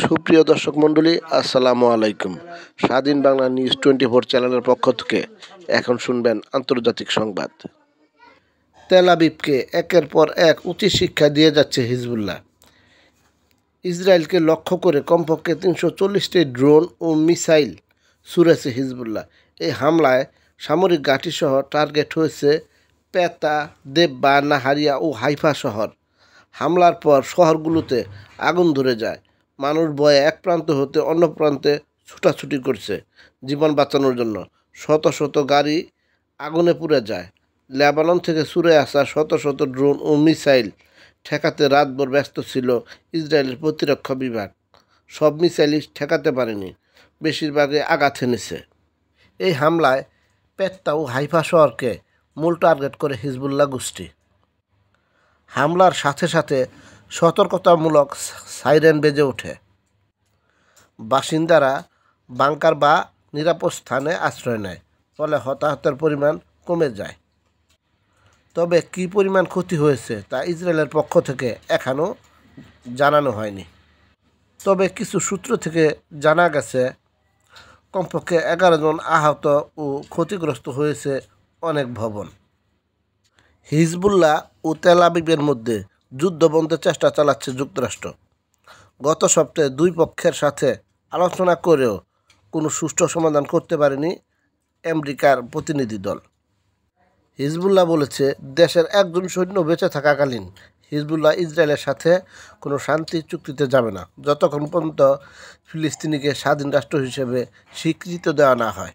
সুপ্রিয় দর্শক মণ্ডলী, আসসালামু আলাইকুম। স্বাধীন বাংলা নিউজ 24 চ্যানেলের পক্ষ থেকে এখন শুনবেন আন্তর্জাতিক সংবাদ। তেল আবিবকে একের পর এক উচিত শিক্ষা দিয়ে যাচ্ছে হিজবুল্লাহ। ইসরায়েলকে লক্ষ্য করে কমপক্ষে 340টি ড্রোন ও মিসাইল ছুড়েছে হিজবুল্লাহ। এই হামলায় সামরিক ঘাঁটিসহ টার্গেট হয়েছে পেতা, দেব্বা, নাহারিয়া ও হাইফা শহর। হামলার পর শহরগুলোতে আগুন ধরে যায়। মানুষ ভয়ে এক প্রান্ত হতে অন্য প্রান্তে ছুটাছুটি করছে জীবন বাঁচানোর জন্য। শত শত গাড়ি আগুনে পুড়ে যায়। লেবানন থেকে ছুড়ে আসা শত শত ড্রোন ও মিসাইল ঠেকাতে রাতভর ব্যস্ত ছিল ইসরায়েলের প্রতিরক্ষা বিভাগ। সব মিসাইলই ঠেকাতে পারেনি, বেশিরভাগই আঘাত এনেছে। এই হামলায় পেত্তা ও হাইফা শহরকে মূল টার্গেট করে হিজবুল্লাহ গোষ্ঠী। হামলার সাথে সাথে সতর্কতামূলক সাইরেন বেজে ওঠে। বাসিন্দারা বাংকার বা নিরাপদ স্থানে আশ্রয় নেয়, ফলে হতাহতের পরিমাণ কমে যায়। তবে কী পরিমাণ ক্ষতি হয়েছে তা ইসরায়েলের পক্ষ থেকে এখনও জানানো হয়নি। তবে কিছু সূত্র থেকে জানা গেছে কমপক্ষে 11 জন আহত ও ক্ষতিগ্রস্ত হয়েছে অনেক ভবন। হিজবুল্লাহ ও তেল আবিবের মধ্যে যুদ্ধ বন্ধের চেষ্টা চালাচ্ছে যুক্তরাষ্ট্র। গত সপ্তাহে দুই পক্ষের সাথে আলোচনা করেও কোনো সুষ্ঠু সমাধান করতে পারেনি আমেরিকার প্রতিনিধি দল। হিজবুল্লাহ বলেছে, দেশের একজন সৈন্য বেঁচে থাকাকালীন হিজবুল্লাহ ইসরায়েলের সাথে কোনো শান্তি চুক্তিতে যাবে না, যতক্ষণ পর্যন্ত ফিলিস্তিনিকে স্বাধীন রাষ্ট্র হিসেবে স্বীকৃতি দেওয়া না হয়।